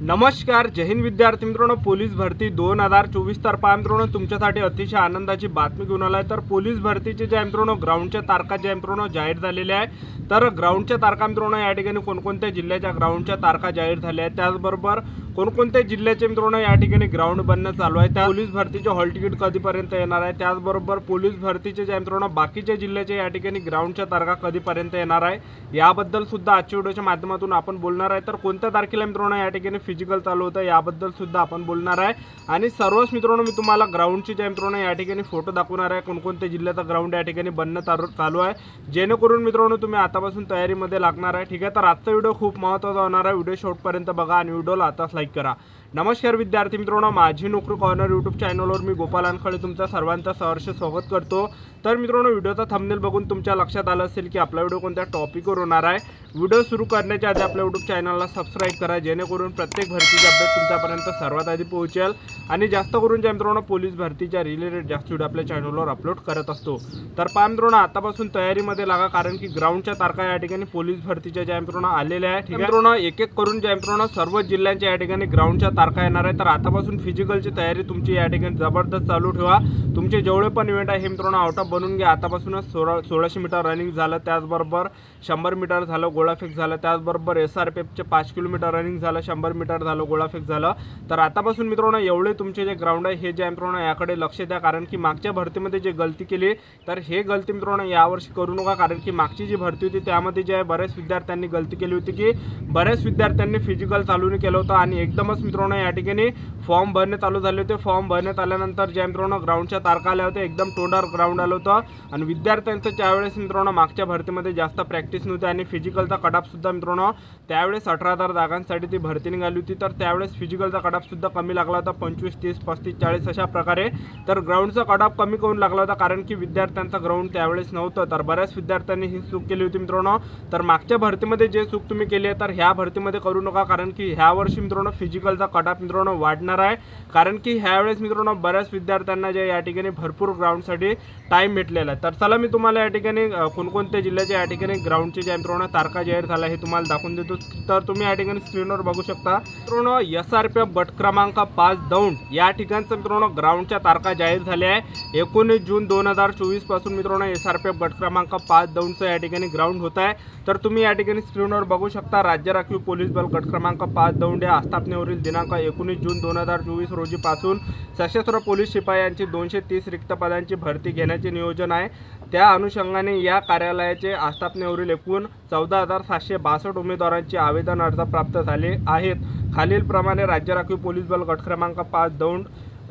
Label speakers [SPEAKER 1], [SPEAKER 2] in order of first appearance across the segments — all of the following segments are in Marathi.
[SPEAKER 1] नमस्कार, जय हिंद विद्यार्थी मित्रांनो। पोलीस भरती 2024 तर पहा मित्रांनो, तुमच्यासाठी अतिशय आनंदाची बातमी घेऊन आलाय। तर पोलीस भरतीचे जे मित्रांनो ग्राउंडच्या तारखा जे मित्रांनो जाहीर झालेल्या आहे। तर ग्राउंडच्या तारखा मित्रांनो या ठिकाणी कोणकोणत्या जिल्ह्याच्या ग्राउंडच्या तारखा जाहीर झाल्या आहेत, त्याचबरोबर कोणकोणत्या जिल्ह्याचे मित्रांनो या ठिकाणी ग्राउंड बनणं चालू आहे, त्या पोलीस भरतीचे हॉल तिकीट कधीपर्यंत येणार आहे, त्याचबरोबर पोलीस भरतीचे जे मित्रांनो बाकीच्या जिल्ह्याचे या ठिकाणी ग्राउंडच्या तारखा कधीपर्यंत येणार आहे, याबद्दल सुद्धा आजच्या व्हिडिओच्या माध्यमातून आपण बोलणार आहे। तर कोणत्या तारखेला मित्रांनो या ठिकाणी फिजिकल चालू होतं याबद्दल सुद्धा आपण बोलणार आहे। आणि सर्वच मित्रांनो मी तुम्हाला ग्राउंडचे जे मित्रांनो या ठिकाणी फोटो दाखवणार आहे, कोणकोणत्या जिल्ह्याचा ग्राउंड या ठिकाणी बनणं चालू आहे, जेणेकरून मित्रांनो तुम्ही आतापासून तयारीमध्ये लागणार आहे। ठीक आहे, तर आजचा व्हिडिओ खूप महत्त्वाचा होणार आहे। व्हिडिओ शेवटपर्यंत बघा आणि व्हिडिओला आताच लाईक करा। नमस्कार विद्यार्थी मित्रांनो, माझी नोकरी कॉर्नर यूट्यूब चॅनलवर मी गोपाल अनखळे तुमच्या सर्वांचं सहर्ष स्वागत करतो। तर मित्रांनो, व्हिडिओचा थंबनेल बघून तुमच्या लक्षात आलं असेल की आपला व्हिडिओ कोणत्या टॉपिकवर होणार आहे। व्हिडिओ सुरू करण्याच्या आधी आपल्या यूट्यूब चॅनलला सबस्क्राइब करा, जेणेकरून प्रत्येक भरतीचे अपडेट तुमच्यापर्यंत सर्वात आधी पोहोचेल। आणि जास्त करून ज्या मित्रांनो पोलीस भरतीच्या रिलेटेड जास्त व्हिडिओ आपल्या चॅनलवर अपलोड करत असतो। तर पहा मित्रांनो, आतापासून तयारीमध्ये लागा, कारण की ग्राउंडच्या तारखा या ठिकाणी पोलीस भरतीच्या ज्या मित्रांनो आलेल्या आहेत। ठीक आहे मित्रांनो, एक एक करून ज्या मित्रांनो सर्व जिल्ह्यांच्या या ठिकाणी ग्राउंडच्या तारखा येणार आहे। तर आतापासून फिजिकलची तयारी तुमची या ठिकाणी जबरदस्त चालू ठेवा। तुमचे जेवढे पण इव्हेंट आहे हे मित्रांनो आउट ऑफ बनवून घ्या। आतापासूनच 1600 मीटर रनिंग झालं, त्याचबरोबर 100 मीटर झालं, गोळाफेक झालं, त्याचबरोबर SRPFचे 5 किलोमीटर रनिंग झालं, 100 मीटर झालं, गोळाफेक झालं। तर आतापासून मित्रांनो एवढे तुमचे जे ग्राउंड आहे हे जे मित्रांनो याकडे लक्ष द्या, कारण की मागच्या भरतीमध्ये जे गलती केली तर हे गलती मित्रांनो यावर्षी करू नका। कारण की मागची जी भरती होती त्यामध्ये जे बऱ्याच विद्यार्थ्यांनी गलती केली होती की बऱ्याच विद्यार्थ्यांनी फिजिकल चालू केलं होतं आणि एकदमच मित्रांनो या ठिकाणी फॉर्म भरणे चालू झाले होते। फॉर्म भरण्यात आल्यानंतर ज्या मित्रांनो ग्राउंडच्या तारखा आल्या होत्या, एकदम तोंडावर ग्राउंड आलं होतं आणि विद्यार्थ्यांचं त्यावेळेस मित्रांनो मागच्या भरतीमध्ये जास्त प्रॅक्टिस नव्हती आणि फिजिकलचा कटऑफ सुद्धा मित्रांनो त्यावेळेस 18,000 जागांसाठी ती भरती निघाली होती। तर त्यावेळेस फिजिकलचा कटऑफ सुद्धा कमी लागला होता, 25, 30, 35, 40 अशा प्रकारे। तर ग्राउंडचा कटऑफ कमी करून लागला होता, कारण की विद्यार्थ्यांचं ग्राउंड त्यावेळेस नव्हतं। तर बऱ्याच विद्यार्थ्यांनी ही चूक केली होती मित्रांनो। तर मागच्या भरतीमध्ये जे चूक तुम्ही केली आहे तर ह्या भरतीमध्ये करू नका, कारण की ह्या वर्षी मित्रांनो फिजिकलचा कटऑफ मित्रांनो वाढणार आहे। कारण की ह्यावेळेस मित्रांनो बऱ्याच विद्यार्थ्यांना जे या ठिकाणी भरपूर ग्राउंडसाठी टाइम भेटलेला आहे। तर चला मी तुम्हाला या ठिकाणी कोणकोणत्या जिल्ह्याच्या या ठिकाणी ग्राउंडचे ज्या मित्रांनो तारखा जाहीर झाल्या हे तुम्हाला दाखवून देतो। तर तुम्ही या ठिकाणी स्क्रीनवर बघू शकता मित्रांनो, SRPF गट क्रमांक 5 दौंड या ठिकाणचं मित्रांनो ग्राउंडच्या तारखा जाहीर झाल्या आहे। 19 जून 2024 पासून मित्रांनो SRPF गट क्रमांक 5 दौंडचं या ठिकाणी ग्राउंड होत आहे। तर तुम्ही या ठिकाणी स्क्रीनवर बघू शकता, राज्य राखीव पोलीस बल गट क्रमांक 5 दौंड या आस्थापनेवरील दिनांक 19 जून 2024 रोजी पासून सशस्त्र पोलीस शिपायांची 230 रिक्त पदांची भरती घेण्याचे नियोजन आहे। त्या अनुषंगाने या कार्यालयाचे आस्थापनेवरील एकूण 14,762 उमेदवारांचे आवेदन अर्ज प्राप्त झाले आहेत। खालीलप्रमाणे राज्य राखीव पोलीस बल गट क्रमांक 5 दौंड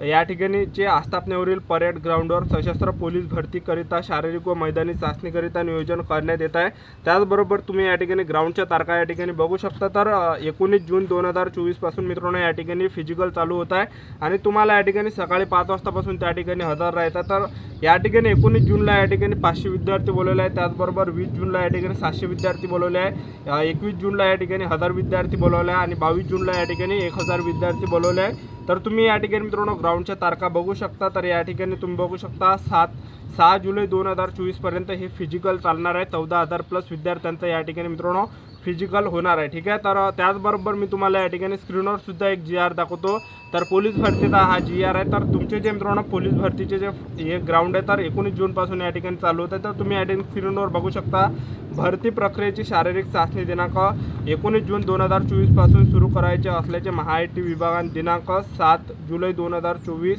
[SPEAKER 1] या ठिकाणी जे आस्थापनेवरील परेड ग्राउंडवर सशस्त्र पोलीस भरतीकरिता शारीरिक व मैदानी चाचणीकरिता नियोजन करण्यात येत आहे। त्याचबरोबर तुम्ही या ठिकाणी ग्राउंडच्या तारखा या ठिकाणी बघू शकता। तर 19 जून 2024 पासून मित्रांनो या ठिकाणी फिजिकल चालू होत आहे आणि तुम्हाला या ठिकाणी सकाळी 5 वाजतापासून त्या ठिकाणी हजर राहायचं। तर या ठिकाणी 19 जूनला या ठिकाणी 500 विद्यार्थी बोलवले आहेत, त्याचबरोबर 20 जूनला या ठिकाणी 700 विद्यार्थी बोलवले आहे, 21 जूनला या ठिकाणी 1000 विद्यार्थी बोलवले आहे आणि 22 जूनला या ठिकाणी 1000 विद्यार्थी बोलवले आहे। तर तुम्ही या ठिकाणी मित्रांनो ग्राउंडच्या तारखा बघू शकता। तर या ठिकाणी तुम्ही बघू शकता 6 जुलै 2024 पर्यंत हे फिजिकल चालणार आहे। 14,000 प्लस विद्यार्थ्यांचं या ठिकाणी मित्रांनो फिजिकल होणार आहे। ठीक आहे, तर त्याचबरोबर मी तुम्हाला या ठिकाणी स्क्रीनवर सुद्धा एक GR दाखवतो। तर पोलीस भरतीचा हा GR आहे। तर तुमचे जे मित्रांनो पोलीस भरतीचे जे हे ग्राउंड आहे तर 19 जूनपासून या ठिकाणी चालू होतं। तर तुम्ही या ठिकाणी स्क्रीनवर बघू शकता, भरती प्रक्रियेची शारीरिक चाचणी दिनांक 19 जून 2024 पासून सुरू करायचे असल्याचे महाआयटी विभागाने दिनांक 7 जुलै 2024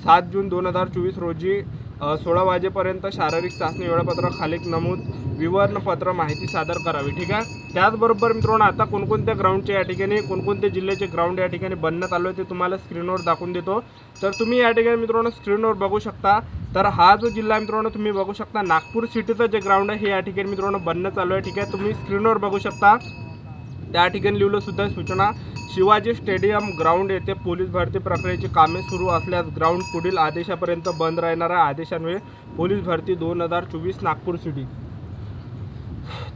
[SPEAKER 1] 7 जून 2024 रोजी 16 वाजेपर्यंत शारीरिक चाचणी वेळापत्रक खाली नमूद विवरणपत्र माहिती सादर करावी। ठीक आहे, त्याचबरोबर मित्रांनो आता कोणकोणत्या ग्राउंडचे या ठिकाणी कोणकोणते जिल्ह्याचे ग्राउंड या ठिकाणी बनण्यात आले ते तुम्हाला स्क्रीनवर दाखवून देतो। तर तुम्ही या ठिकाणी मित्रांनो स्क्रीनवर बघू शकता। तर हा जो जिल्हा मित्रांनो तुम्ही बघू शकता, नागपूर सिटीचं जे ग्राउंड आहे हे या ठिकाणी मित्रांनो बनणं चालू आहे। ठीक आहे, तुम्ही स्क्रीनवर बघू शकता, त्या ठिकाणी लिहिलं सुद्धा सूचना, शिवाजी स्टेडियम ग्राउंड येथे पोलीस भरती प्रक्रियेची कामे सुरू असल्यास ग्राउंड पुढील आदेशापर्यंत बंद राहणार आहे। आदेशान्वये पोलीस भरती 2024 नागपूर सिटी।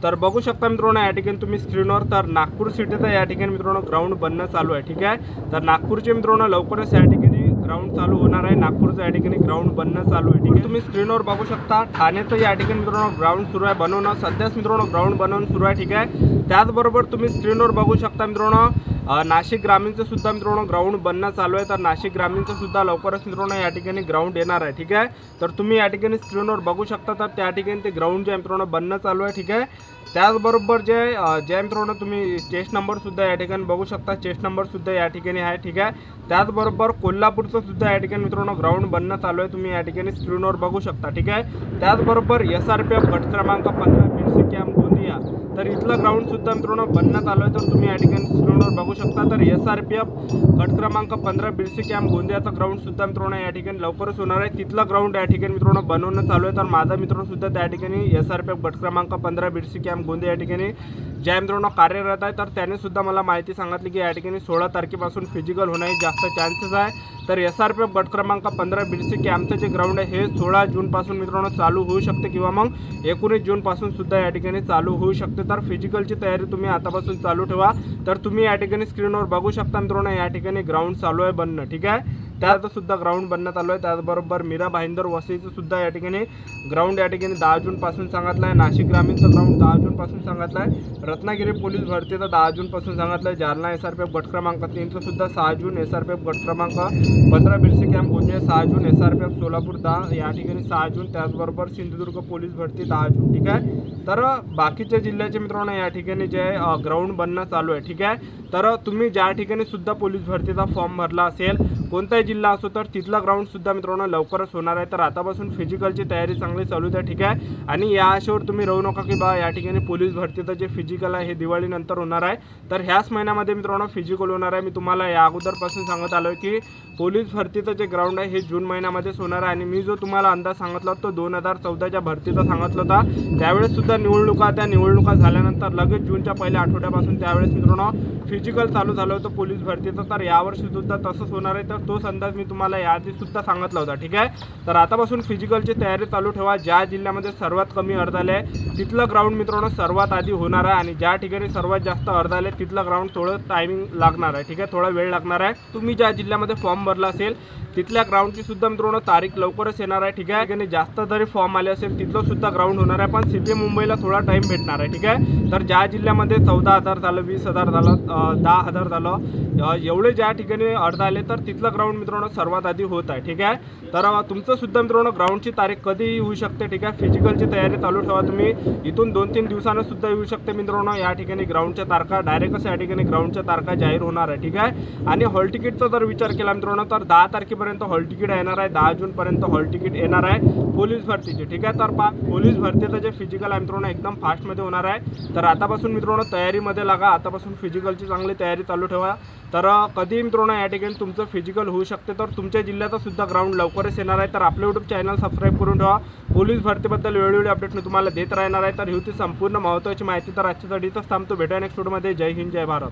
[SPEAKER 1] तर बघू शकता मित्रांनो या ठिकाणी तुम्ही स्क्रीनवर, तर नागपूर सिटीचा या ठिकाणी मित्रांनो ग्राउंड बनणं चालू आहे। ठीक आहे, तर नागपूरचे मित्रांनो लवकरच या ठिकाणी ग्राउंड चालू होणार आहे। नागपूरचं या ठिकाणी ग्राउंड बनणं चालू आहे। ठीक आहे, तुम्ही स्क्रीनवर बघू शकता, ठाण्याचं या ठिकाणी मित्रांनो ग्राउंड सुरू आहे बनवणं, सध्याच मित्रांनो ग्राउंड बनवून सुरू आहे। ठीक आहे, त्याचबरोबर तुम्ही स्क्रीनवर बघू शकता मित्रांनो नाशिक ग्रामीणचं सुद्धा मित्रांनो ग्राउंड बनणं चालू आहे, तर नाशिक ग्रामीणचं सुद्धा लवकरच मित्रांनो या ठिकाणी ग्राउंड येणार आहे. ठीक आहे, तर तुम्ही या ठिकाणी स्क्रीनवर बघू शकता, तर त्या ठिकाणी ते ग्राउंड जे मित्रांनो बनणं चालू आहे. ठीक आहे, त्याचबरोबर जे मित्रांनो तुम्ही चेस्ट नंबरसुद्धा या ठिकाणी बघू शकता, चेस्ट नंबरसुद्धा या ठिकाणी आहे. ठीक आहे, त्याचबरोबर कोल्हापूरचं सुद्धा या ठिकाणी मित्रांनो ग्राउंड बनणं चालू आहे, तुम्ही या ठिकाणी स्क्रीनवर बघू शकता. ठीक आहे, त्याचबरोबर SRPF गट क्रमांक 15 बीडसी कॅम्प गोंदिया, तर इथलं ग्राउंडसुद्धा मित्रांनो बनण्यात आलं आहे, तर तुम्ही या ठिकाणी स्क्रीनवर बघू शकता. तर SRPF गट क्रमांक 15 बीडसी कॅम्प गोंदियाचं ग्राउंडसुद्धा मित्रांनो या ठिकाणी लवकरच होणार आहे. तिथलं ग्राउंड या ठिकाणी मित्रांनो बनवणं चालू आहे, तर माझा मित्रसुद्धा त्या ठिकाणी SRPF गट क्रमांक 15 बीडसी कॅम्प गोंदिया या ठिकाणी ज्या मित्रांनो कार्यरत आहे, तर त्याने सुद्धा मला माहिती सांगितली की या ठिकाणी 16 तारखेपासून फिजिकल होण्याचे जास्त चान्सेस आहे. तर SRPF गट क्रमांक 15 बीडसी कॅम्पचं जे ग्राउंड आहे हे 16 जूनपासून मित्रांनो चालू होऊ शकते किंवा मग 19 जूनपासून सुद्धा या ठिकाणी चालू होऊ शकते. तर फिजिकलची तयारी तुम्ही आतापासून चालू ठेवा. तर तुम्ही या ठिकाणी स्क्रीनवर बघू शकता मित्रांनो या ठिकाणी ग्राउंड चालू आहे बनणं. ठीक आहे, त्याचं सुद्धा ग्राउंड बनण्यात आलं आहे. त्याचबरोबर मीरा भाईंदर वसईचं सुद्धा या ठिकाणी ग्राउंड या ठिकाणी 10 जूनपासून सांगितलं आहे. नाशिक ग्रामीणचं ग्राउंड 10 जूनपासून सांगितलं आहे. रत्नागिरी पोलीस भरतीचं 10 जूनपासून सांगितलं आहे. जालना SRPF गट क्रमांक 3चं सुद्धा 6 जून, SRPF गट क्रमांक 15 बीडसी कॅम्प गोंदिया 6 जून, SRPF सोलापूर 10 या ठिकाणी 6 जून, त्याचबरोबर सिंधुदुर्ग पोलीस भरती 10 जून. ठीक आहे, तर बाकीच्या जिल्ह्याचे मित्रांनो या ठिकाणी जे ग्राउंड बनणं चालू आहे. ठीक आहे, तर तुम्ही ज्या ठिकाणी सुद्धा पोलीस भरतीचा फॉर्म भरला असेल, कोणताही जिल्हा असो, तर तिथला ग्राउंड सुद्धा मित्रांनो लवकरच होणार आहे. तर आतापासून फिजिकलची तयारी चांगली चालू द्या. ठीक आहे, आणि या आशेवर तुम्ही राहू नका की बा या ठिकाणी पोलीस भरतीचं जे फिजिकल आहे हे दिवाळीनंतर होणार आहे. तर ह्याच महिन्यामध्ये मित्रांनो फिजिकल होणार आहे. मी तुम्हाला या अगोदरपासून सांगत आलो की पोलीस भरतीचं जे ग्राउंड आहे हे जून महिन्यामध्येच होणार आहे. आणि मी जो तुम्हाला अंदाज सांगितला तो 2014च्या भरतीचा सांगितला होता, त्यावेळेस सुद्धा त्या निवडणुका झाल्यानंतर लगेच जूनच्या पहिल्या आठवड्यापासून त्यावेळेस मित्रांनो फिजिकल चालू झालं होतं पोलीस भरतीचं. तर यावर्षी सुद्धा तसंच होणार आहे. तर तोच अंदाज मी तुम्हाला याआधी सुद्धा सांगितला होता. ठीक आहे, तर आतापासून फिजिकलची तयारी चालू ठेवा. ज्या जिल्ह्यामध्ये सर्वात कमी अर्ध आले तिथलं ग्राउंड मित्रांनो सर्वात आधी होणार आहे, आणि ज्या ठिकाणी सर्वात जास्त अर्ध आले तिथलं ग्राउंड थोडं टायमिंग लागणार आहे. ठीक आहे, थोडा वेळ लागणार आहे. तुम्ही ज्या जिल्ह्यामध्ये फॉर्म भरला असेल तिथल्या ग्राउंडची सुद्धा मित्रांनो तारीख लवकरच येणार आहे. ठीक आहे, आणि जास्त जरी फॉर्म आले असेल तिथलं सुद्धा ग्राउंड होणार आहे, पण CPM मुंबईला थोडा टाईम भेटणार आहे. ठीक आहे, तर ज्या जिल्ह्यामध्ये 14,000 झालं, 20,000 झालं, 10,000 झालं, एवढे ज्या ठिकाणी अर्ध आले तर तिथलं ग्राउंड मित्रांनो सर्वात आधी होत आहे. ठीक आहे, तर तुमचं सुद्धा मित्रांनो ग्राउंडची तारीख कधीही होऊ शकते. ठीक आहे, फिजिकलची तयारी चालू ठेवा. तुम्ही इथून 2-3 दिवसानं सुद्धा येऊ शकते मित्रांनो. या ठिकाणी ग्राउंडच्या तारखा डायरेक्टच या ठिकाणी ग्राउंडच्या तारखा जाहीर होणार आहे. ठीक आहे, आणि हॉल तिकीटचा जर विचार केला मित्रांनो तर 10 तारखेपर्यंत हॉल तिकीट येणार आहे. 10 जूनपर्यंत हॉल तिकीट येणार आहे पोलीस भरतीचे. ठीक आहे, तर पोलीस भरतीचं जे फिजिकल आहे मित्रांनो एकदम फास्टमध्ये होणार आहे. तर आतापासून मित्रांनो तयारीमध्ये लागा. आतापासून फिजिकलची चांगली तयारी चालू ठेवा. तर कधी मित्रांनो या ठिकाणी तुमचं फिजिकल होऊ शकते. तर तुमच्या जिल्ह्याचा सुद्धा ग्राउंड लवकरच येणार आहे. तर आपलं YouTube चॅनल सबस्क्राईब करून ठेवा. पोलीस भरतीबद्दल वेळोवेळी अपडेट मी तुम्हाला देत राहणार आहे. तर ही होती संपूर्ण महत्त्वाची माहिती. तर आजच्यासाठी इथंच थांबतो. भेटूया नेक्स्ट व्हिडिओमध्ये. जय हिंद, जय भारत.